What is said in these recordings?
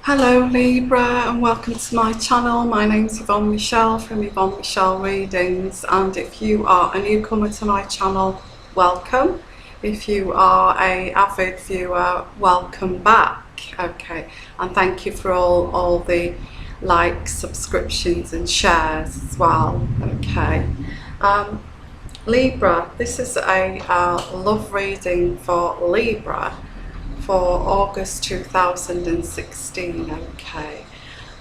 Hello Libra, and welcome to my channel. My name's Yvonne Michelle from Yvonne Michelle Readings, and if you are a newcomer to my channel, welcome. If you are a avid viewer, welcome back. Okay, and thank you for all the likes, subscriptions and shares as well. Okay, Libra, this is a love reading for Libra for August 2016. Okay,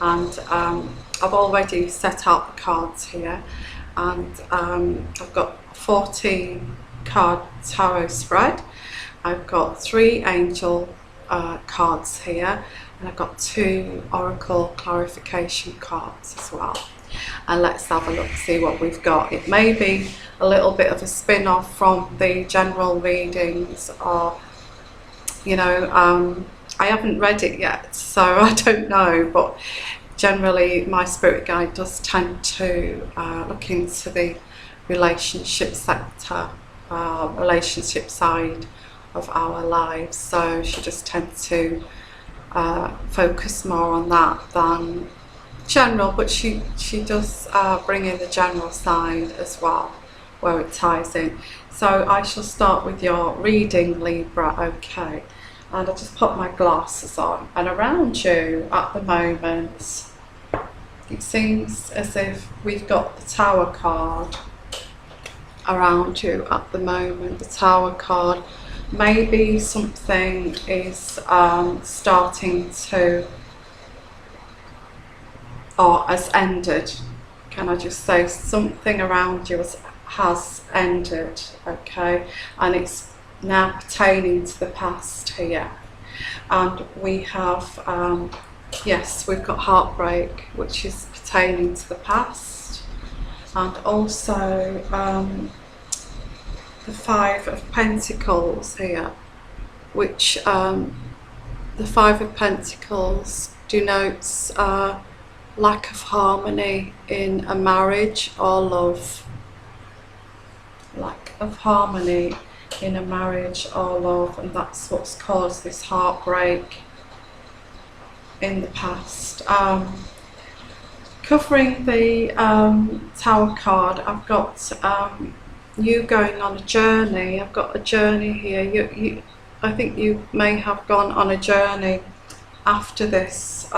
and I've already set out the cards here, and I've got 14 card tarot spread. I've got 3 angel cards here, and I've got 2 oracle clarification cards as well. And let's have a look, see what we've got. It may be a little bit of a spin-off from the general readings, or I haven't read it yet, so I don't know, but generally my spirit guide does tend to look into the relationship sector, relationship side of our lives, so she just tends to focus more on that than general, but she does bring in the general side as well, where it ties in. So I shall start with your reading, Libra. Okay, and I'll just put my glasses on, and around you at the moment it seems as if we've got the Tower card around you at the moment. The Tower card, maybe something is starting to, or has ended. Can I just say something around you has ended, okay, and it's now pertaining to the past here. And we have yes, we've got heartbreak, which is pertaining to the past, and also the 5 of Pentacles here, which the 5 of Pentacles denotes lack of harmony in a marriage or love. Lack of harmony in a marriage or love, and that's what's caused this heartbreak in the past. Covering the Tower card, I've got you going on a journey. I've got a journey here. I think you may have gone on a journey after this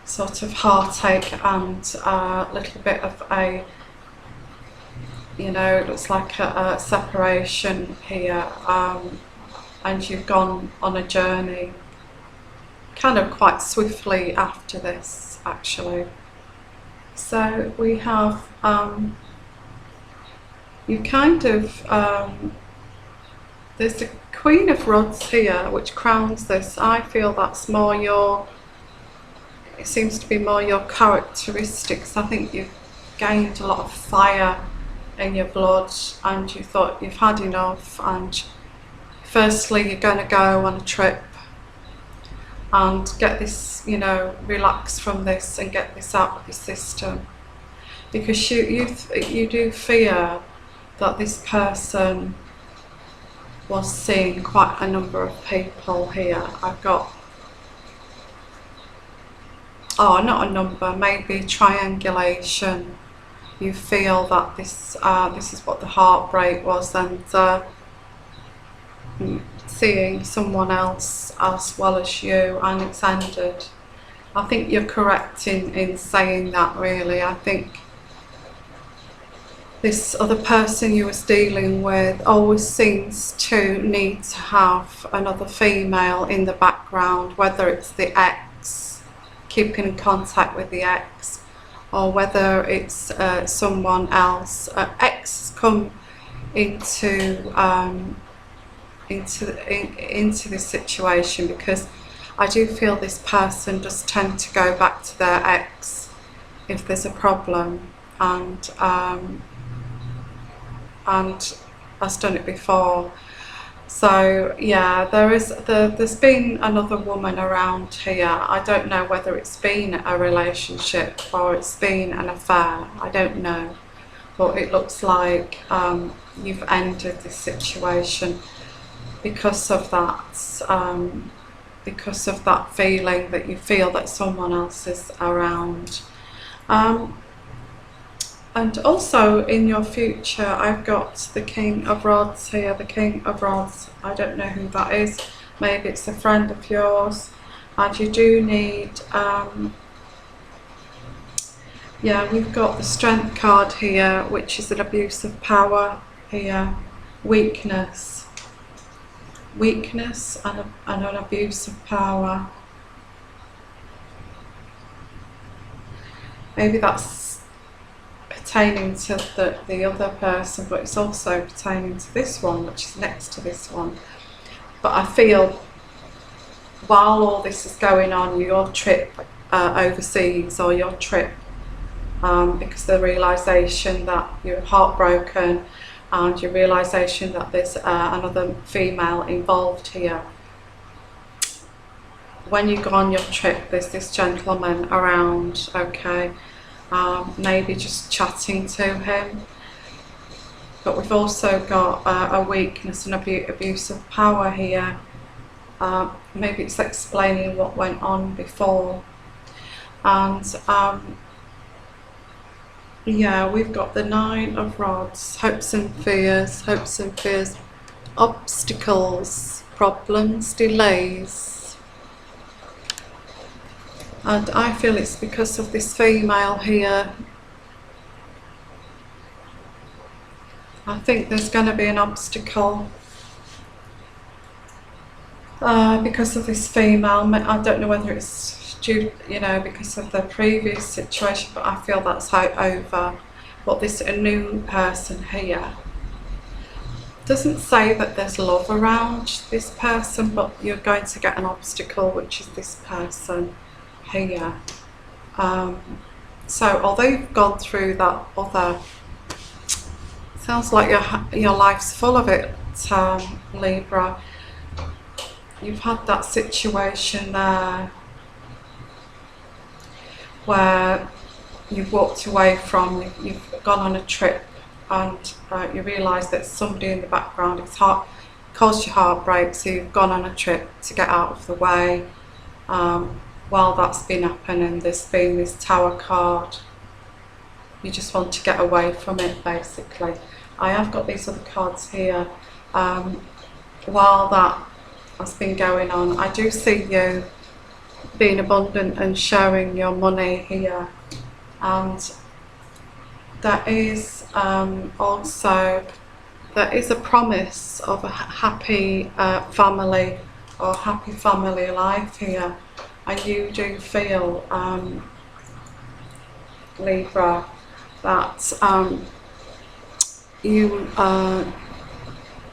sort of heartache and a little bit of a, it looks like a separation here, and you've gone on a journey kind of quite swiftly after this, actually. So we have you kind of there's the Queen of Rods here, which crowns this. I feel that's more your, it seems to be more your characteristics. I think you've gained a lot of fire in your blood, and you thought you've had enough, and firstly you're going to go on a trip and get this, relax from this and get this out of your system, because you do fear that this person was seeing quite a number of people here. I've got, not a number, maybe triangulation. You feel that this is what the heartbreak was, and seeing someone else as well as you, and it's ended. I think you're correct in saying that, really. I think this other person you was dealing with always seems to need to have another female in the background, whether it's the ex, keeping in contact with the ex, or whether it's someone else. Ex has come into this situation, because I do feel this person does tend to go back to their ex if there's a problem, and has done it before. So yeah, there's been another woman around here. I don't know whether it's been a relationship or it's been an affair, I don't know, but it looks like you've ended this situation because of that because of that feeling that you feel that someone else is around. And also in your future, I've got the King of Rods here, the King of Rods. I don't know who that is. Maybe it's a friend of yours. And you do need, yeah, we've got the Strength card here, which is an abuse of power here. Weakness. Weakness and an abuse of power. Maybe that's pertaining to the other person, but it's also pertaining to this one, which is next to this one. But I feel while all this is going on, your trip overseas, or your trip, because the realisation that you're heartbroken and your realisation that there's another female involved here. When you go on your trip, there's this gentleman around, okay? Maybe just chatting to him. But we've also got a weakness and abuse of power here. Maybe it's explaining what went on before. And yeah, we've got the Nine of Rods, hopes and fears, obstacles, problems, delays. And I feel it's because of this female here. I think there's going to be an obstacle because of this female. I don't know whether it's due, you know, because of the previous situation, but I feel that's over. But this a new person here. Doesn't say that there's love around this person, but you're going to get an obstacle, which is this person here. So although you've gone through that other, sounds like your life's full of it, Libra. You've had that situation there where you've walked away from, you've gone on a trip, and you realise that somebody in the background has caused you heartbreak, so you've gone on a trip to get out of the way. While that's been happening, there's been this Tower card. You just want to get away from it, basically. I have got these other cards here. While that has been going on, I do see you being abundant and sharing your money here. And there is also, there is a promise of a happy family, or happy family life here. And you do feel, Libra, that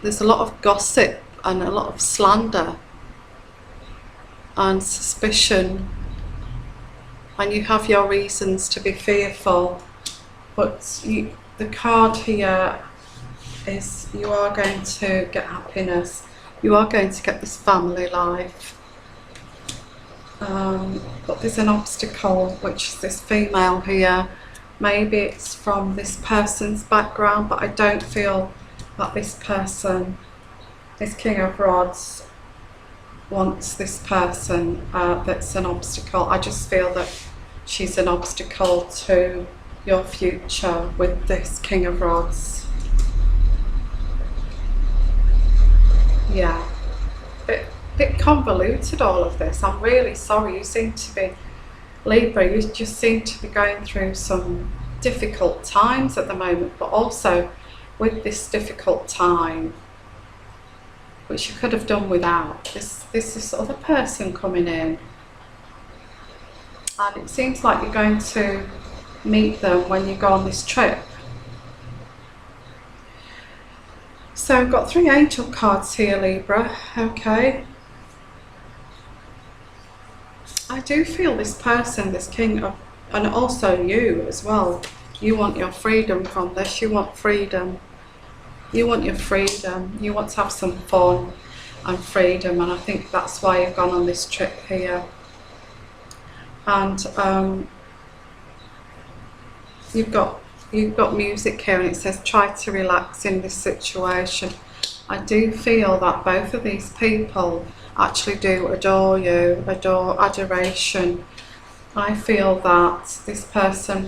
there's a lot of gossip and a lot of slander and suspicion, and you have your reasons to be fearful, but the card here is you are going to get happiness, you are going to get this family life. But there's an obstacle, which is this female here. Maybe it's from this person's background, but I don't feel that this person, this King of Rods, wants this person that's an obstacle. I just feel that she's an obstacle to your future with this King of Rods. Yeah. Bit convoluted, all of this. I'm really sorry. You seem to be, Libra, you just seem to be going through some difficult times at the moment, but also with this difficult time, which you could have done without, this other person coming in, and it seems like you're going to meet them when you go on this trip. So I've got 3 angel cards here, Libra. Okay. I do feel this person, this King of, and also you as well, you want your freedom from this. You want freedom. You want your freedom. You want to have some fun and freedom, and I think that's why you've gone on this trip here. And you've got music here, and it says try to relax in this situation. I do feel that both of these people actually do adore you, adore adoration. I feel that this person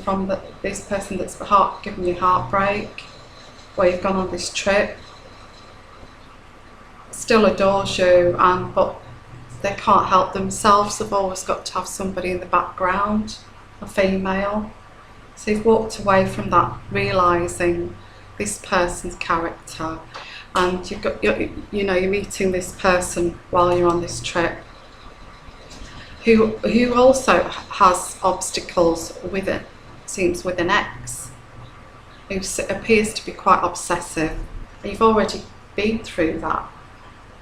that's giving you heartbreak, where you've gone on this trip, still adores you, but they can't help themselves. They've always got to have somebody in the background, a female. So you've walked away from that, realising this person's character, and you're meeting this person while you're on this trip, who also has obstacles with it. Seems with an ex who appears to be quite obsessive. You've already been through that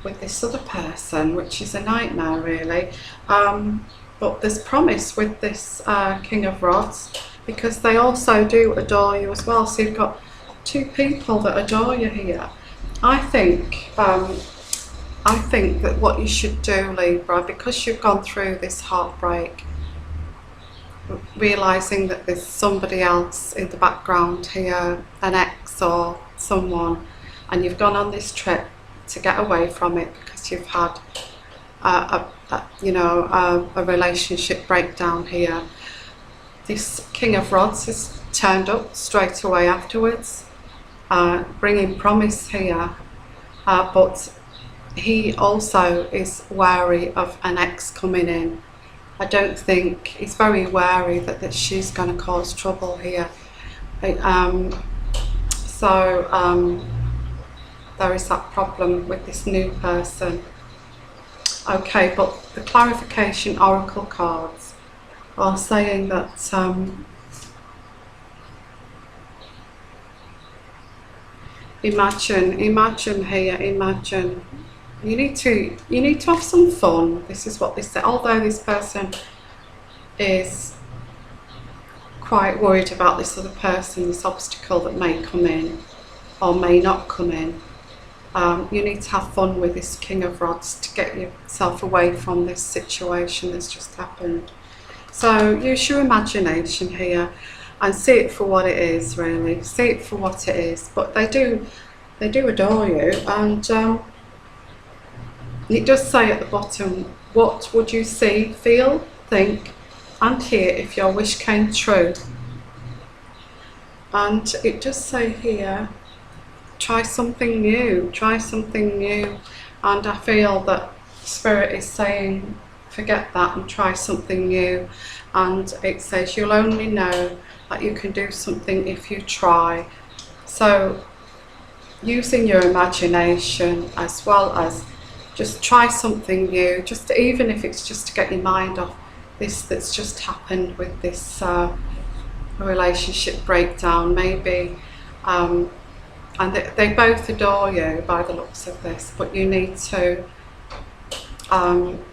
with this other person, which is a nightmare really. But there's promise with this King of Rods, because they also do adore you as well. So you've got two people that adore you here. I think that what you should do, Libra, because you've gone through this heartbreak, realising that there's somebody else in the background here, an ex or someone, and you've gone on this trip to get away from it because you've had a relationship breakdown here. This King of Rods has turned up straight away afterwards, bringing promise here, but he also is wary of an ex coming in. I don't think, he's very wary that she's going to cause trouble here. There is that problem with this new person. Okay, but the clarification oracle cards are saying that imagine you need to have some fun. This is what they say. Although this person is quite worried about this other person, this obstacle that may come in or may not come in, you need to have fun with this King of Rods to get yourself away from this situation that's just happened. So use your imagination here and see it for what it is, really. See it for what it is. But they do adore you, and it does say at the bottom, what would you see, feel, think and hear if your wish came true? And it does say here, try something new, and I feel that Spirit is saying forget that and try something new. And it says you'll only know that you can do something if you try. So using your imagination, as well as just try something new, just even if it's just to get your mind off this that's just happened with this relationship breakdown maybe. And they both adore you by the looks of this, but you need to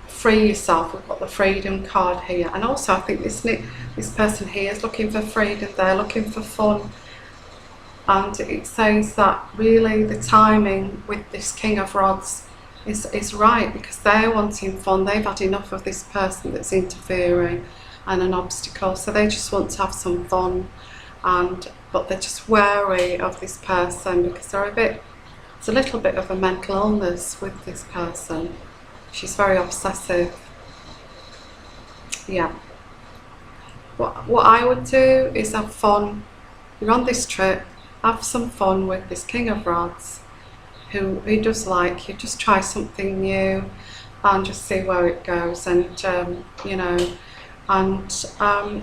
free yourself. We've got the freedom card here, and also I think this person here is looking for freedom. They're looking for fun, and it says that really the timing with this King of Rods is right, because they're wanting fun. They've had enough of this person that's interfering and an obstacle, so they just want to have some fun. But they're just wary of this person because it's a little bit of a mental illness with this person. She's very obsessive. Yeah. What I would do is have fun. You're on this trip, have some fun with this King of Rods, who does like you. Just try something new and just see where it goes, and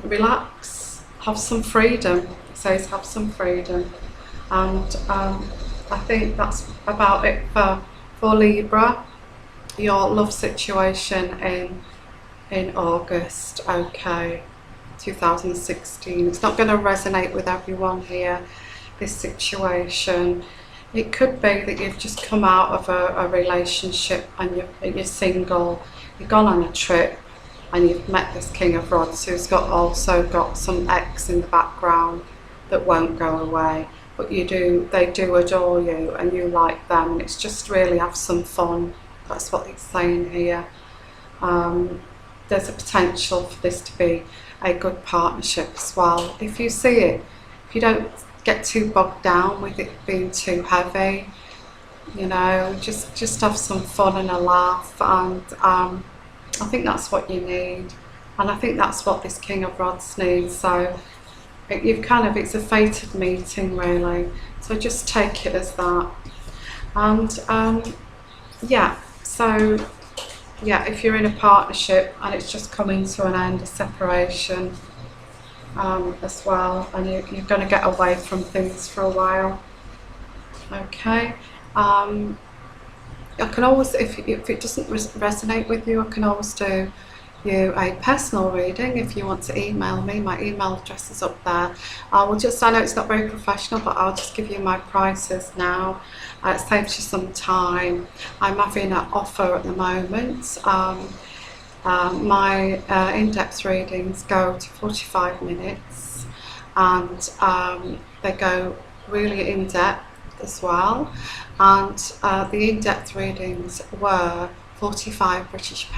relax, have some freedom. It says have some freedom, and I think that's about it for Libra. Your love situation in August, okay, 2016. It's not going to resonate with everyone here, this situation. It could be that you've just come out of a relationship and you're single, you've gone on a trip and you've met this King of Rods who's also got some ex in the background that won't go away. But they do adore you and you like them, and it's just really have some fun. That's what it's saying here. There's a potential for this to be a good partnership as well. If you see it, if you don't get too bogged down with it being too heavy, you know, just have some fun and a laugh, and I think that's what you need, and I think that's what this King of Rods needs. So it's a fated meeting really, so just take it as that. And yeah, so yeah, if you're in a partnership and it's just coming to an end, a separation as well, and you're going to get away from things for a while. Okay. I can always, if it doesn't resonate with you, I can always do you a personal reading if you want to email me. My email address is up there. I know it's not very professional, but I'll just give you my prices now. It saves you some time. I'm having an offer at the moment. My in-depth readings go to 45 minutes, and they go really in-depth as well, and the in-depth readings were £45 British.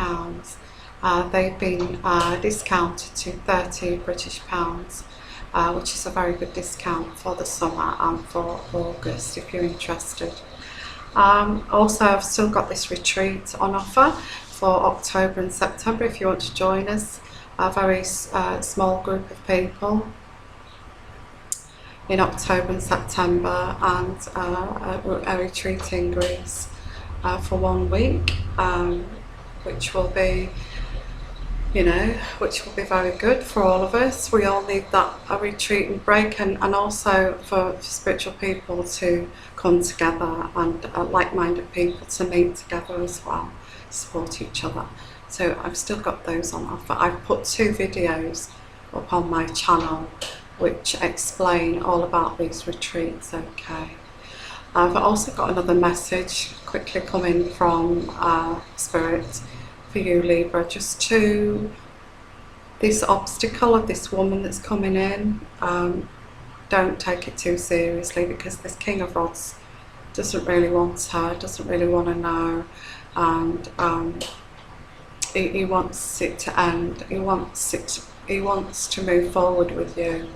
They've been discounted to £30 British, which is a very good discount for the summer and for August if you're interested. Also, I've still got this retreat on offer for October and September if you want to join us, a very small group of people in October and September, and a retreat in Greece for 1 week, which will be, which will be very good for all of us. We all need that, a retreat and break, and also for spiritual people to come together, and like-minded people to meet together as well, support each other. So I've still got those on offer. I've put 2 videos up on my channel which explain all about these retreats. Okay. I've also got another message quickly coming from Spirit for you, Libra, just to this obstacle of this woman that's coming in. Don't take it too seriously, because this King of Rods doesn't really want her, doesn't really want to know, and he wants it to end. He wants to move forward with you.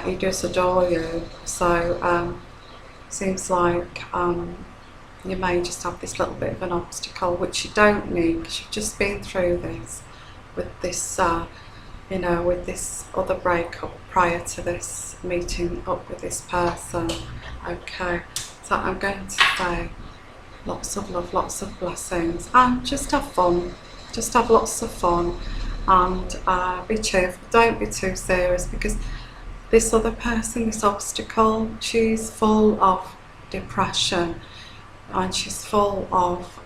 He does adore you, so seems like you may just have this little bit of an obstacle, which you don't need, because you've just been through this with this, with this other breakup prior to this meeting up with this person. Okay, so I'm going to say lots of love, lots of blessings, and just have fun. Just have lots of fun, and be cheerful. Don't be too serious, because this other person, this obstacle, she's full of depression, and she's full of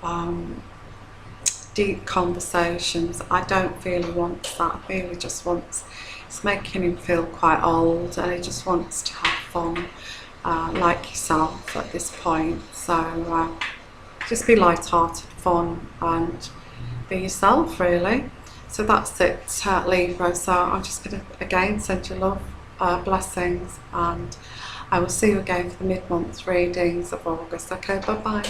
deep conversations. I don't really want that. I really just wants, it's making him feel quite old, and he just wants to have fun, like yourself at this point. So just be light-hearted, fun, and be yourself, really. So that's it, Libra. So I'm just going to again send you love, blessings, and I will see you again for the mid-month readings of August. Okay, bye bye.